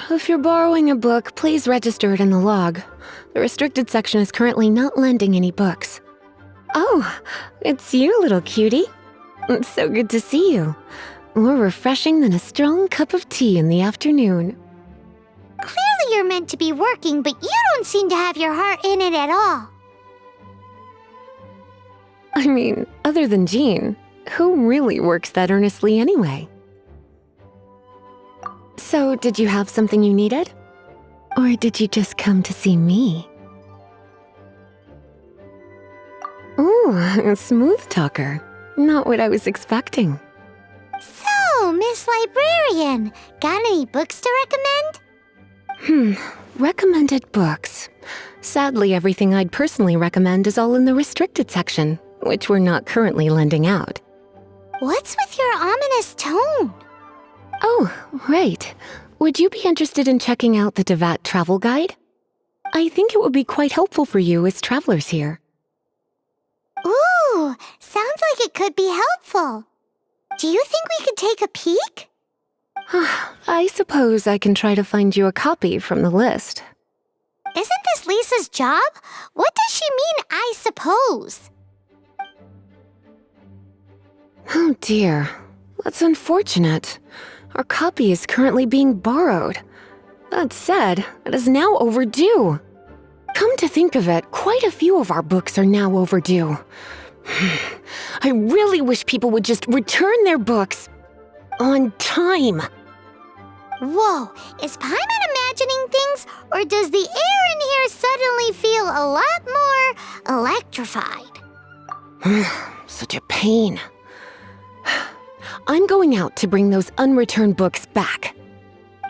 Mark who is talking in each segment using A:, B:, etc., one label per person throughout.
A: If you're borrowing a book, please register it in the log. The restricted section is currently not lending any books. Oh, it's you, little cutie. It's so good to see you. More refreshing than a strong cup of tea in the afternoon.
B: Clearly you're meant to be working, but you don't seem to have your heart in it at all.
A: I mean, other than Jean, who really works that earnestly anyway? So, did you have something you needed? Or did you just come to see me? Ooh, a smooth talker. Not what I was expecting.
B: So, Miss Librarian, got any books to recommend?
A: Recommended books. Sadly, everything I'd personally recommend is all in the restricted section, which we're not currently lending out.
B: What's with your ominous tone?
A: Oh, right. Would you be interested in checking out the Devat travel guide? I think it would be quite helpful for you as travelers here.
B: Ooh, sounds like it could be helpful. Do you think we could take a peek?
A: I suppose I can try to find you a copy from the list.
B: Isn't this Lisa's job? What does she mean, I suppose?
A: Oh dear, that's unfortunate. Our copy is currently being borrowed. That said, it is now overdue. Come to think of it, quite a few of our books are now overdue. I really wish people would just return their books on time.
B: Whoa, is Paimon imagining things, or does the air in here suddenly feel a lot more electrified?
A: Such a pain. I'm going out to bring those unreturned books back.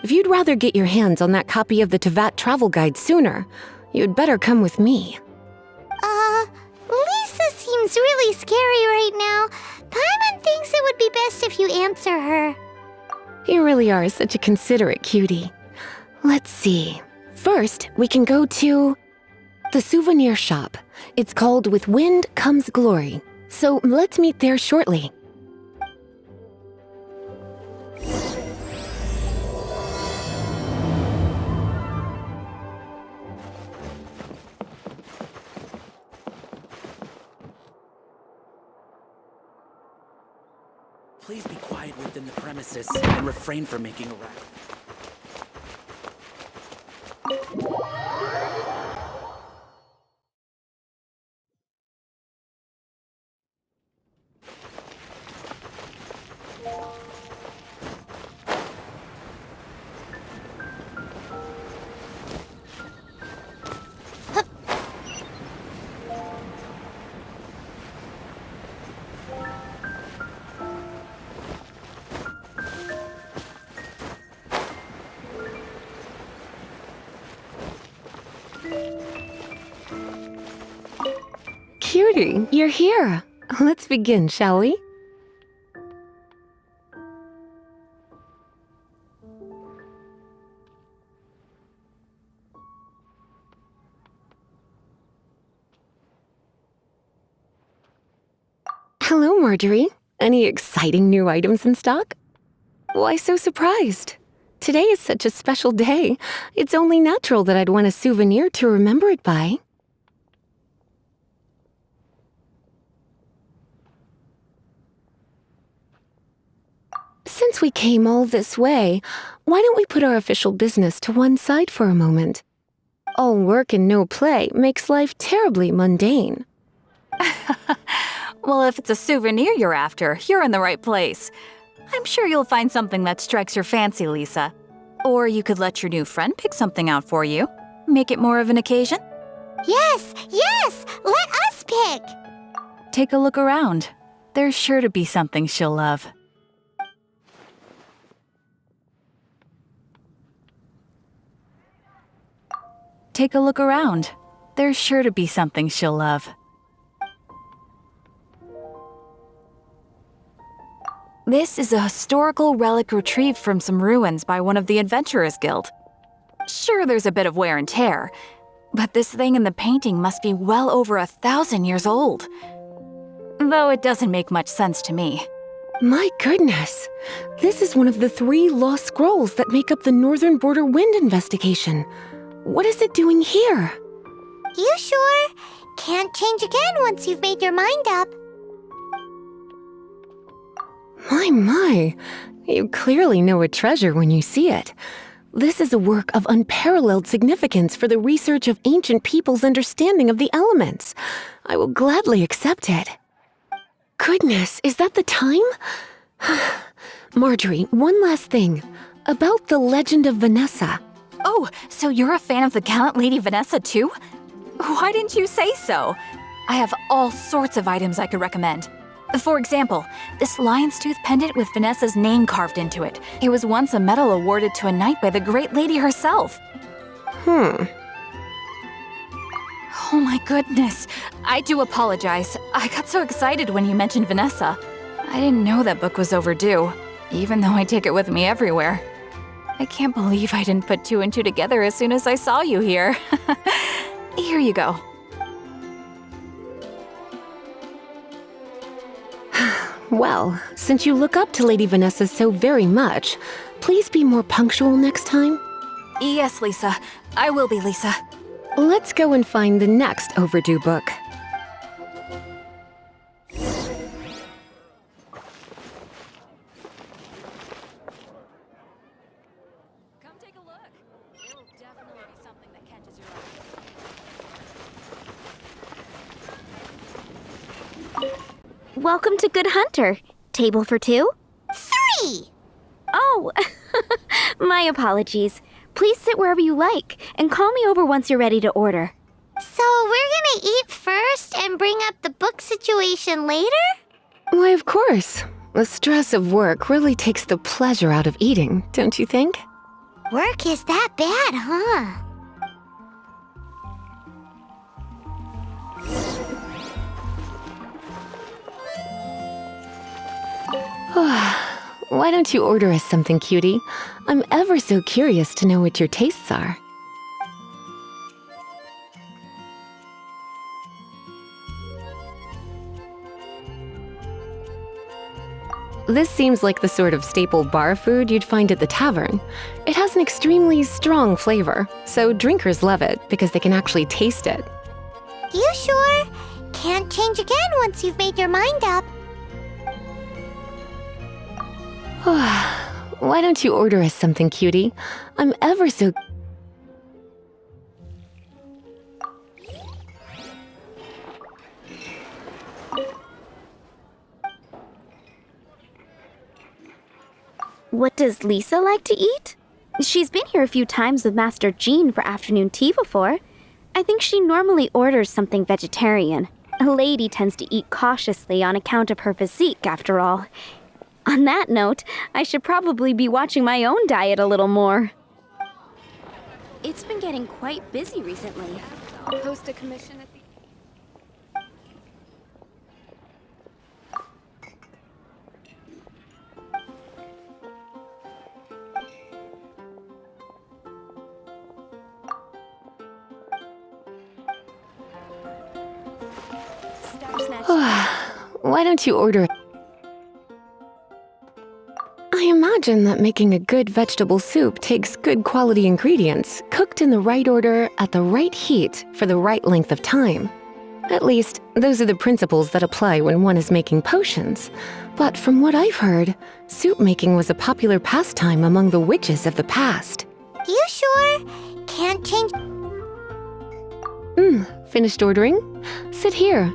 A: If you'd rather get your hands on that copy of the Tevat travel guide sooner, you'd better come with me.
B: Lisa seems really scary right now. Paimon thinks it would be best if you answer her.
A: You really are such a considerate cutie. Let's see. First, we can go to the souvenir shop. It's called With Wind Comes Glory. So let's meet there shortly.
C: Please be quiet within the premises and refrain from making a racket.
A: Cutie, you're here. Let's begin, shall we? Hello, Marjorie. Any exciting new items in stock? Why so surprised? Today is such a special day. It's only natural that I'd want a souvenir to remember it by. Since we came all this way, why don't we put our official business to one side for a moment? All work and no play makes life terribly mundane.
D: Well, if it's a souvenir you're after, you're in the right place. I'm sure you'll find something that strikes your fancy, Lisa. Or you could let your new friend pick something out for you. Make it more of an occasion.
B: Yes, yes! Let us pick!
D: Take a look around. There's sure to be something she'll love. Take a look around. There's sure to be something she'll love. This is a historical relic retrieved from some ruins by one of the Adventurers Guild. Sure, there's a bit of wear and tear, but this thing in the painting must be well over 1,000 years old. Though it doesn't make much sense to me.
A: My goodness! This is one of the 3 lost scrolls that make up the Northern Border Wind investigation. What is it doing here?
B: You sure? Can't change again once you've made your mind up.
A: My. You clearly know a treasure when you see it. This is a work of unparalleled significance for the research of ancient people's understanding of the elements. I will gladly accept it. Goodness, is that the time? Marjorie, one last thing. About the legend of Vanessa.
D: Oh, so you're a fan of the gallant Lady Vanessa too? Why didn't you say so? I have all sorts of items I could recommend. For example, this lion's tooth pendant with Vanessa's name carved into it. It was once a medal awarded to a knight by the great lady herself. Oh my goodness. I do apologize. I got so excited when you mentioned Vanessa. I didn't know that book was overdue, even though I take it with me everywhere. I can't believe I didn't put 2 and 2 together as soon as I saw you here. Here you go.
A: Well, since you look up to Lady Vanessa so very much, please be more punctual next time.
D: Yes, Lisa. I will be, Lisa.
A: Let's go and find the next overdue book.
D: Come take a look. It'll definitely be something that catches your eye.
E: Welcome to Good Hunter. Table for 2?
B: 3!
E: Oh, my apologies. Please sit wherever you like, and call me over once you're ready to order.
B: So we're gonna eat first and bring up the book situation later?
A: Why, of course. The stress of work really takes the pleasure out of eating, don't you think?
B: Work is that bad, huh?
A: Why don't you order us something, cutie? I'm ever so curious to know what your tastes are. This seems like the sort of staple bar food you'd find at the tavern. It has an extremely strong flavor, so drinkers love it because they can actually taste it.
B: You sure? Can't change again once you've made your mind up.
A: Why don't you order us something, cutie? I'm ever so...
E: What does Lisa like to eat? She's been here a few times with Master Jean for afternoon tea before. I think she normally orders something vegetarian. A lady tends to eat cautiously on account of her physique, after all. On that note, I should probably be watching my own diet a little more. It's been getting quite busy recently.
A: Post a commission at the... why don't you order? I imagine that making a good vegetable soup takes good quality ingredients, cooked in the right order, at the right heat, for the right length of time. At least, those are the principles that apply when one is making potions. But from what I've heard, soup making was a popular pastime among the witches of the past.
B: You sure? Can't change.
A: Finished ordering? Sit here.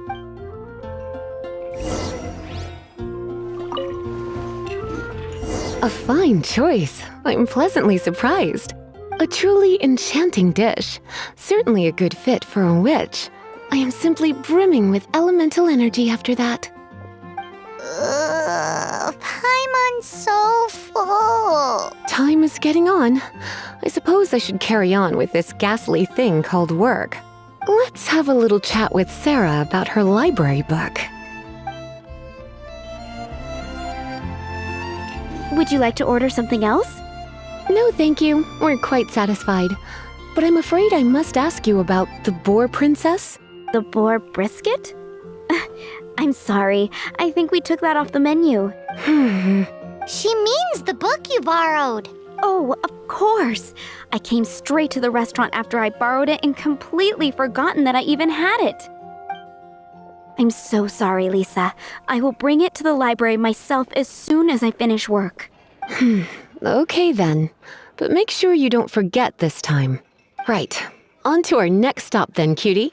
A: A fine choice. I'm pleasantly surprised. A truly enchanting dish. Certainly a good fit for a witch. I am simply brimming with elemental energy after that.
B: Paimon's so full.
A: Time is getting on. I suppose I should carry on with this ghastly thing called work. Let's have a little chat with Sarah about her library book.
E: Would you like to order something else?
A: No, thank you. We're quite satisfied. But I'm afraid I must ask you about the boar princess.
E: The boar brisket? I'm sorry. I think we took that off the menu.
B: She means the book you borrowed.
E: Oh, of course. I came straight to the restaurant after I borrowed it and completely forgotten that I even had it. I'm so sorry, Lisa. I will bring it to the library myself as soon as I finish work.
A: Okay then. But make sure you don't forget this time. Right. On to our next stop then, cutie.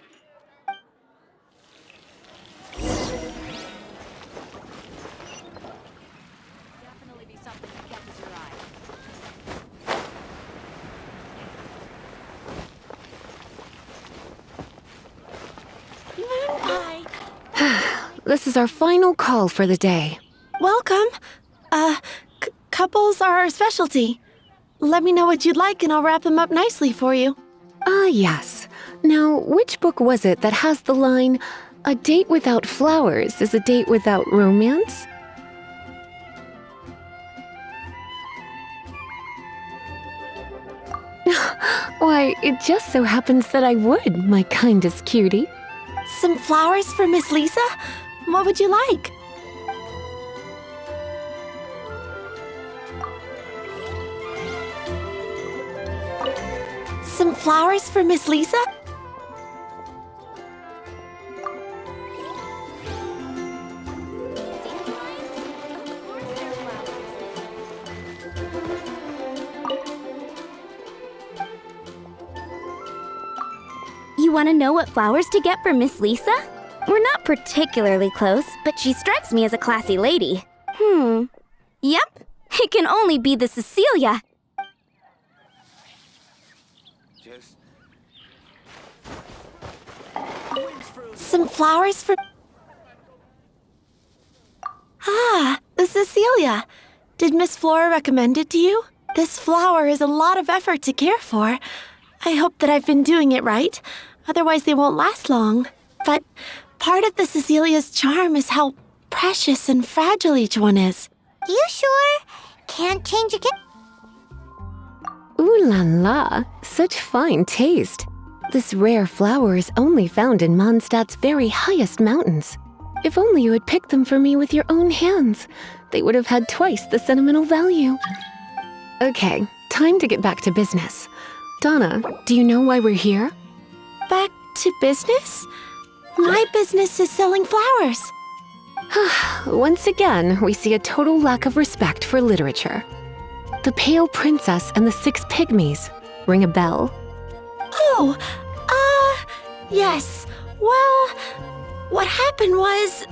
A: This is our final call for the day.
F: Welcome. Couples are our specialty. Let me know what you'd like and I'll wrap them up nicely for you.
A: Yes. Now, which book was it that has the line, "A date without flowers is a date without romance"? Why, it just so happens that I would, my kindest cutie.
F: Some flowers for Miss Lisa? What would you like? Some flowers for Miss Lisa?
E: You want to know what flowers to get for Miss Lisa? We're not particularly close, but she strikes me as a classy lady. Yep, it can only be the Cecilia.
F: Some flowers for... the Cecilia. Did Miss Flora recommend it to you? This flower is a lot of effort to care for. I hope that I've been doing it right. Otherwise, they won't last long. But part of the Cecilia's charm is how precious and fragile each one is.
B: You sure? Can't change again?
A: Ooh la la, such fine taste. This rare flower is only found in Mondstadt's very highest mountains. If only you had picked them for me with your own hands. They would have had twice the sentimental value. Okay, time to get back to business. Donna, do you know why we're here?
F: Back to business? My business is selling flowers.
A: Once again, we see a total lack of respect for literature. The Pale Princess and the Six Pygmies. Ring a bell?
F: Oh, yes. Well, what happened was...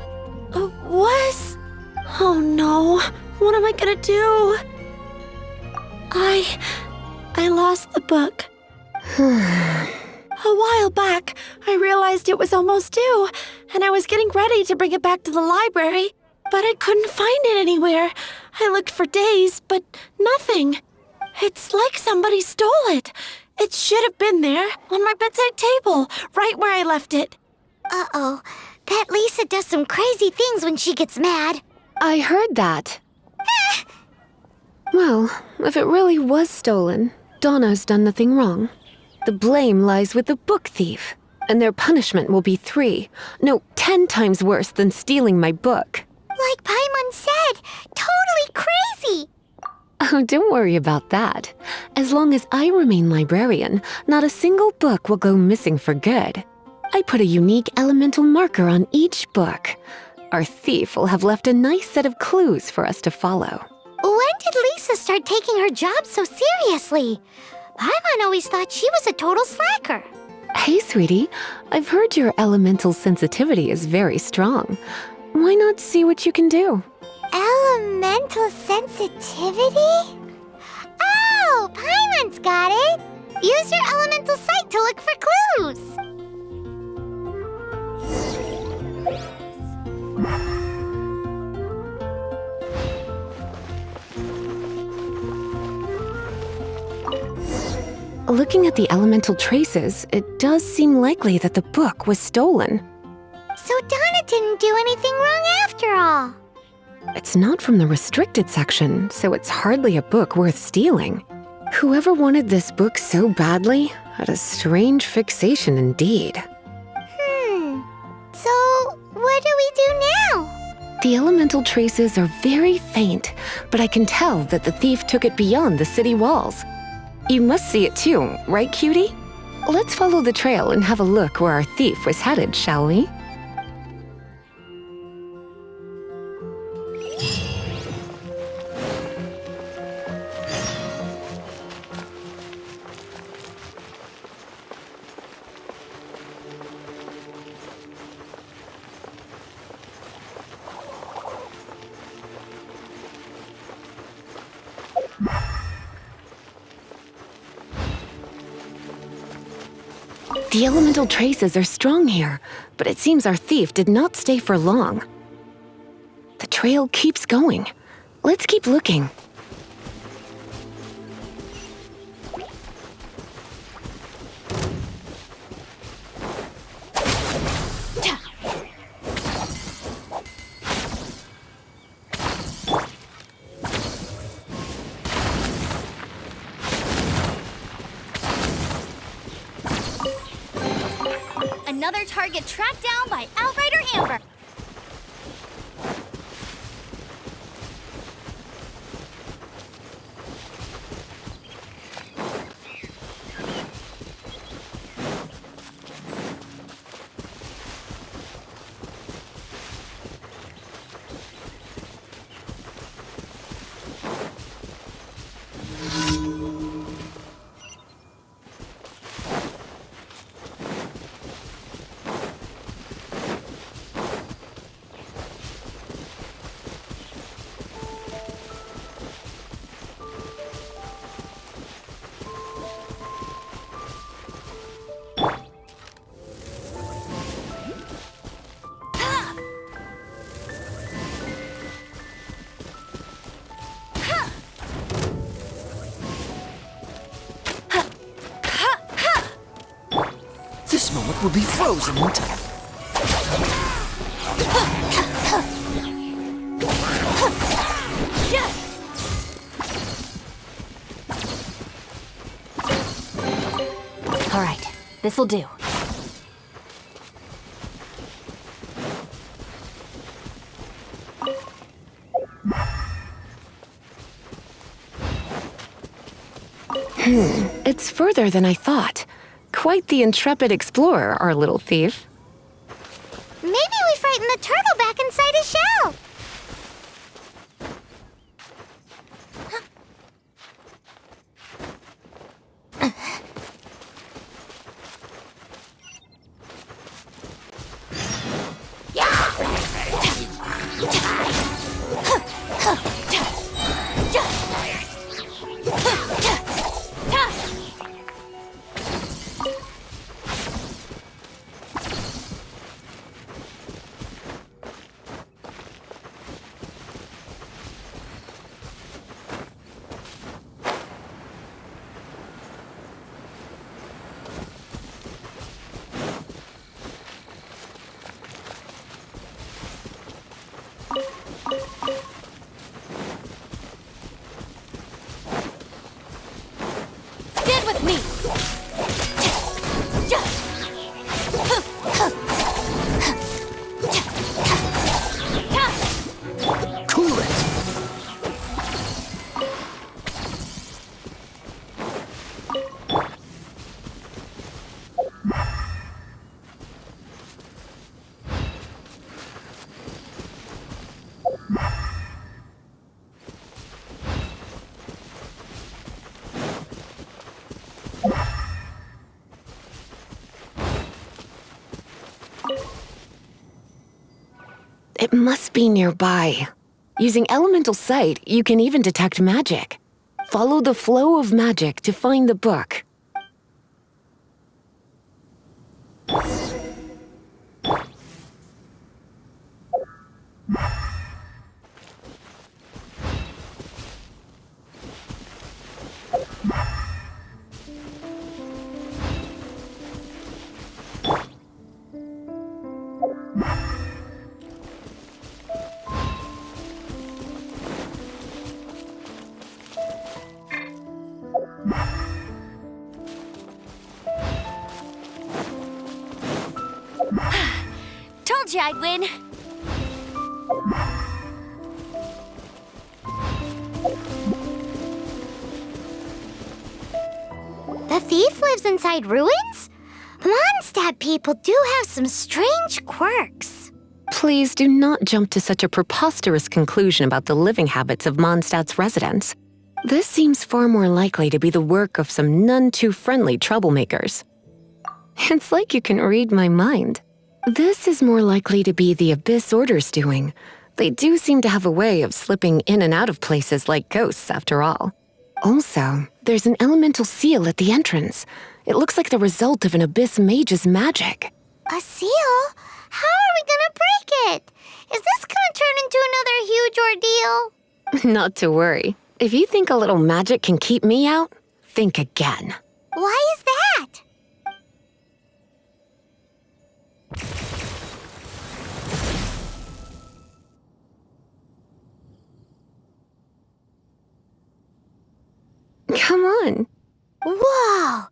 F: Oh no, what am I gonna do? I lost the book. A while back, I realized it was almost due, and I was getting ready to bring it back to the library, but I couldn't find it anywhere. I looked for days, but nothing. It's like somebody stole it. It should have been there, on my bedside table, right where I left it.
B: Uh-oh. That Lisa does some crazy things when she gets mad.
A: I heard that. Well, if it really was stolen, Donna's done nothing wrong. The blame lies with the book thief. And their punishment will be 3, no, 10 times worse than stealing my book.
B: Like Paimon said, totally crazy!
A: Oh, don't worry about that. As long as I remain librarian, not a single book will go missing for good. I put a unique elemental marker on each book. Our thief will have left a nice set of clues for us to follow.
B: When did Lisa start taking her job so seriously? Paimon always thought she was a total slacker.
A: Hey, sweetie, I've heard your elemental sensitivity is very strong. Why not see what you can do?
B: Elemental sensitivity? Oh, Paimon's got it! Use your elemental sight to look for clues!
A: Looking at the elemental traces, it does seem likely that the book was stolen.
B: So Donna didn't do anything wrong after all.
A: It's not from the restricted section, so it's hardly a book worth stealing. Whoever wanted this book so badly had a strange fixation indeed.
B: So what do we do now?
A: The elemental traces are very faint, but I can tell that the thief took it beyond the city walls. You must see it too, right, cutie? Let's follow the trail and have a look where our thief was headed, shall we? The elemental traces are strong here, but it seems our thief did not stay for long. The trail keeps going. Let's keep looking.
B: Another target tracked down by Outrider Amber.
C: This moment will be frozen in time.
D: All right, this'll do.
A: It's further than I thought. Quite the intrepid explorer, our little thief.
B: Maybe we frightened the turtle back inside his shell.
A: It must be nearby. Using elemental sight, you can even detect magic. Follow the flow of magic to find the book.
B: Told you I'd win. The thief lives inside ruins? Mondstadt people do have some strange quirks.
A: Please do not jump to such a preposterous conclusion about the living habits of Mondstadt's residents. This seems far more likely to be the work of some none-too-friendly troublemakers. It's like you can read my mind. This is more likely to be the Abyss Order's doing. They do seem to have a way of slipping in and out of places like ghosts, after all. Also, there's an elemental seal at the entrance. It looks like the result of an Abyss mage's magic.
B: A seal? How are we gonna break it? Is this gonna turn into another huge ordeal?
A: Not to worry. If you think a little magic can keep me out, think again.
B: Why is that?
A: Come on.
B: Whoa!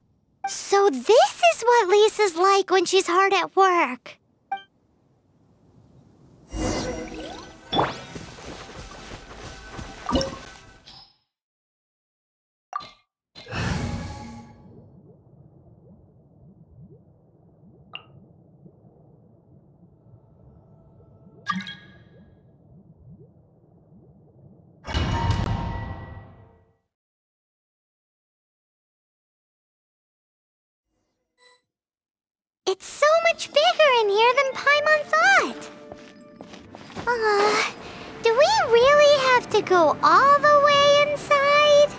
B: So this is what Lisa's like when she's hard at work. It's so much bigger in here than Paimon thought. Do we really have to go all the way inside?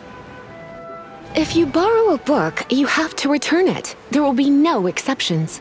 A: If you borrow a book, you have to return it. There will be no exceptions.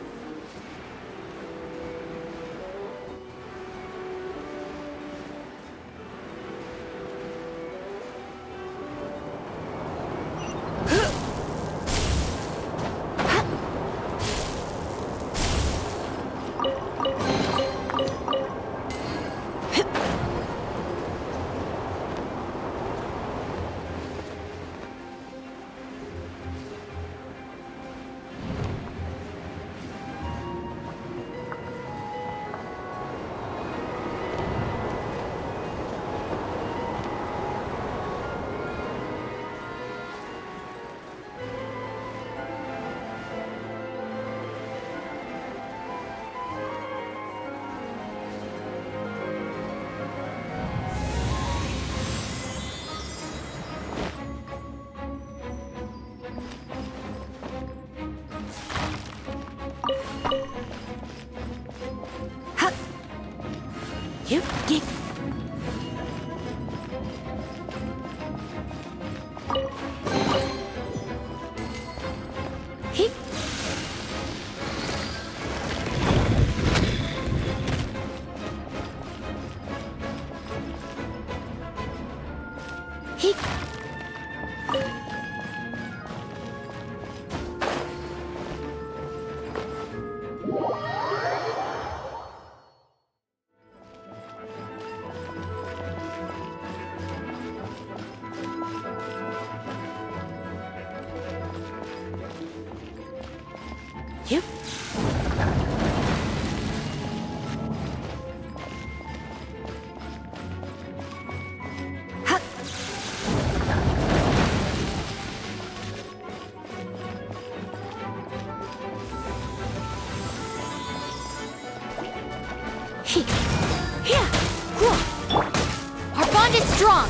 B: Our bond is strong.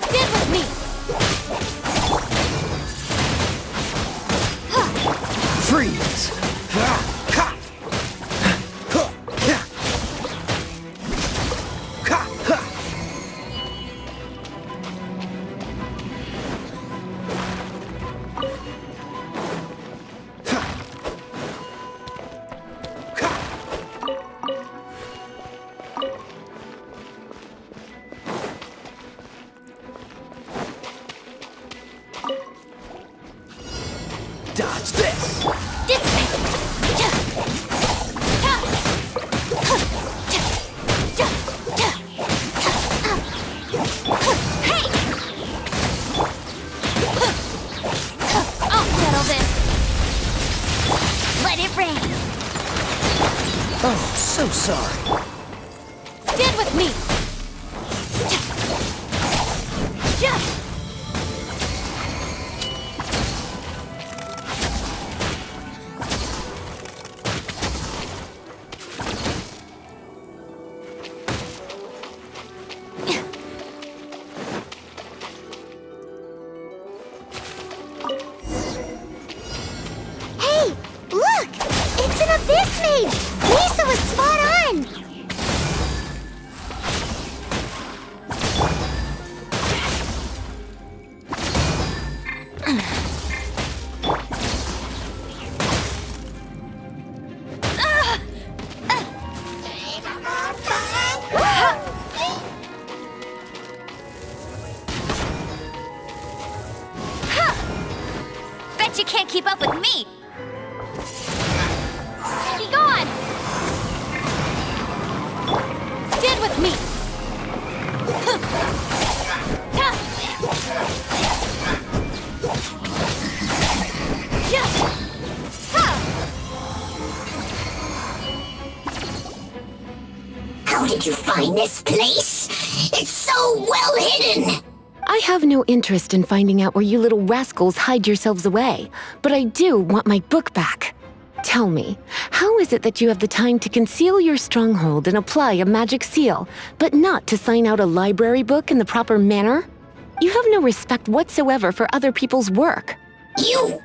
B: Stand with me!
C: Freeze! Dodge this!
B: This way! Hey! I'll settle this. Let it rain.
C: Oh, so sorry.
B: Stand with me. Hey, look! It's an abyss mage! Lisa was spot on!
D: Bet you can't keep up with me!
B: Be gone! Stand with me!
G: How did you find this place? It's so well hidden!
A: I have no interest in finding out where you little rascals hide yourselves away, but I do want my book back. Tell me, how is it that you have the time to conceal your stronghold and apply a magic seal, but not to sign out a library book in the proper manner? You have no respect whatsoever for other people's work.
G: You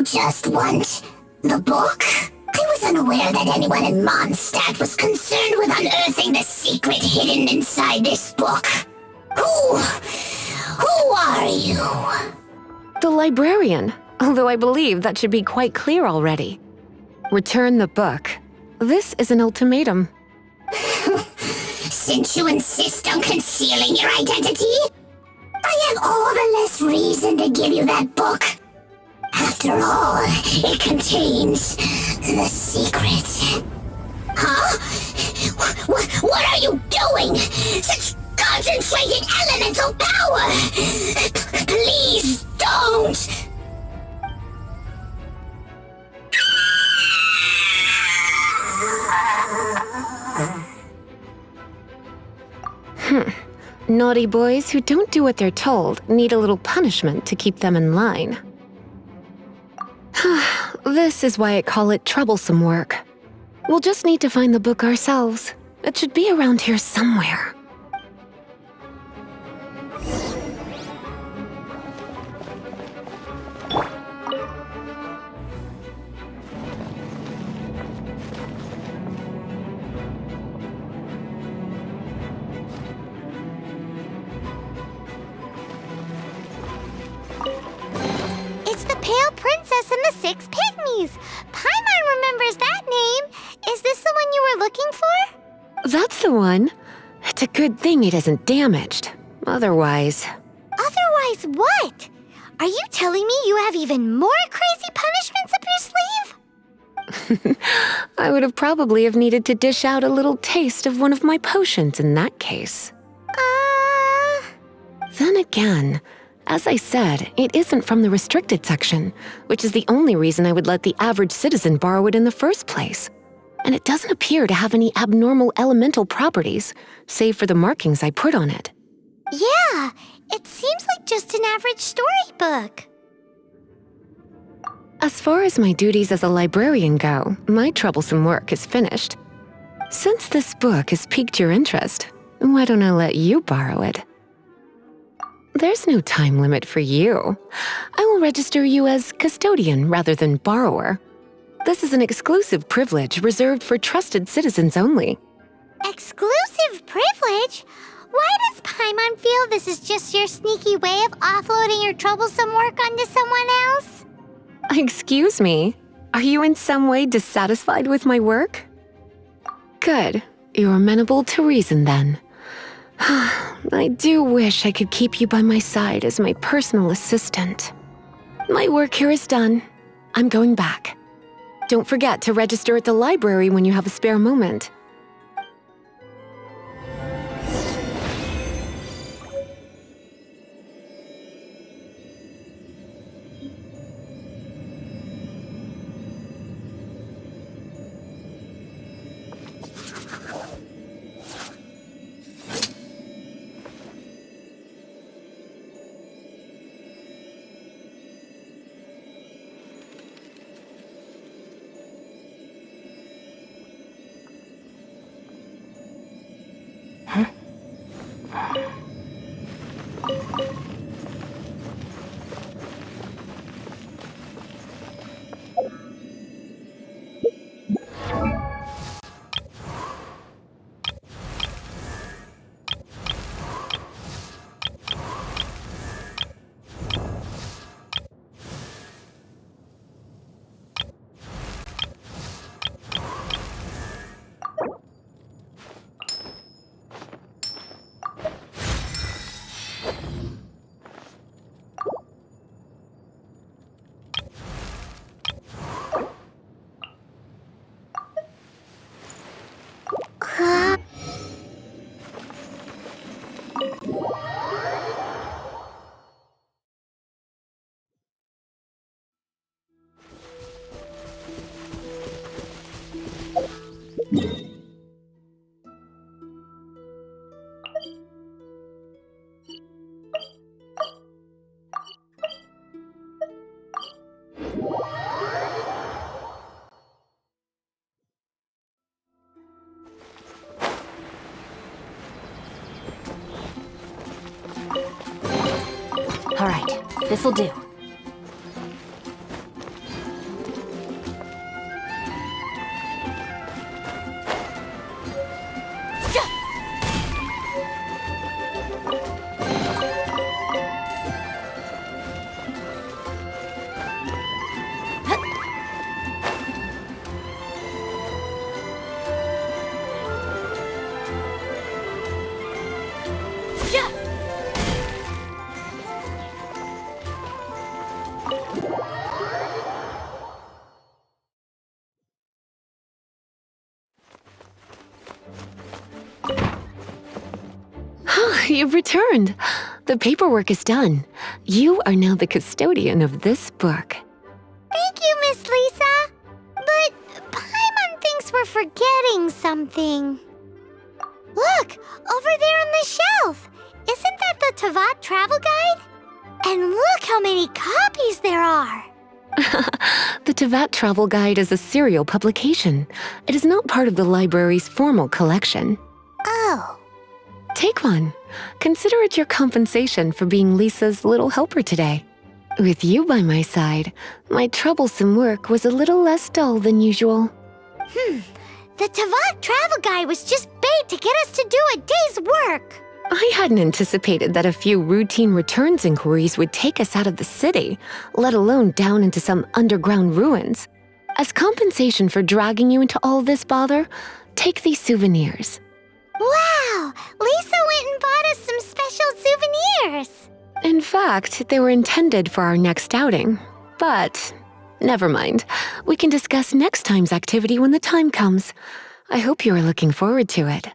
G: just want the book? I was unaware that anyone in Mondstadt was concerned with unearthing the secret hidden inside this book. Who are you?
A: The librarian, although I believe that should be quite clear already. Return the book. This is an ultimatum.
G: Since you insist on concealing your identity, I have all the less reason to give you that book. After all, it contains the secret. Huh? What are you doing? Such concentrated elemental power! Please don't!
A: Naughty boys who don't do what they're told need a little punishment to keep them in line. This is why I call it troublesome work. We'll just need to find the book ourselves. It should be around here somewhere.
B: It's the Pale Princess and the Six Pygmies! Paimon remembers that name! Is this the one you were looking for?
A: That's the one. It's a good thing it isn't damaged. Otherwise...
B: Otherwise what? Are you telling me you have even more crazy punishments up your sleeve?
A: I would have probably have needed to dish out a little taste of one of my potions in that case. Then again, as I said, it isn't from the restricted section, which is the only reason I would let the average citizen borrow it in the first place. And it doesn't appear to have any abnormal elemental properties, save for the markings I put on it.
B: Yeah, it seems like just an average storybook.
A: As far as my duties as a librarian go, my troublesome work is finished. Since this book has piqued your interest, why don't I let you borrow it? There's no time limit for you. I will register you as custodian rather than borrower. This is an exclusive privilege reserved for trusted citizens only.
B: Exclusive privilege? Why does Paimon feel this is just your sneaky way of offloading your troublesome work onto someone else?
A: Excuse me, are you in some way dissatisfied with my work? Good, you're amenable to reason then. I do wish I could keep you by my side as my personal assistant. My work here is done. I'm going back. Don't forget to register at the library when you have a spare moment.
D: All right, this'll do.
A: You've returned. The paperwork is done. You are now the custodian of this book.
B: Thank you, Miss Lisa. But Paimon thinks we're forgetting something. Look, over there on the shelf. Isn't that the Tavat travel guide? And look how many copies there are.
A: The Tavat Travel Guide is a serial publication. It is not part of the library's formal collection.
B: Oh.
A: Take one. Consider it your compensation for being Lisa's little helper today. With you by my side, my troublesome work was a little less dull than usual.
B: The Tavat travel guide was just bait to get us to do a day's work.
A: I hadn't anticipated that a few routine returns inquiries would take us out of the city, let alone down into some underground ruins. As compensation for dragging you into all this bother, take these souvenirs.
B: Wow! Lisa went and bought us some special souvenirs.
A: In fact, they were intended for our next outing. But never mind. We can discuss next time's activity when the time comes. I hope you are looking forward to it.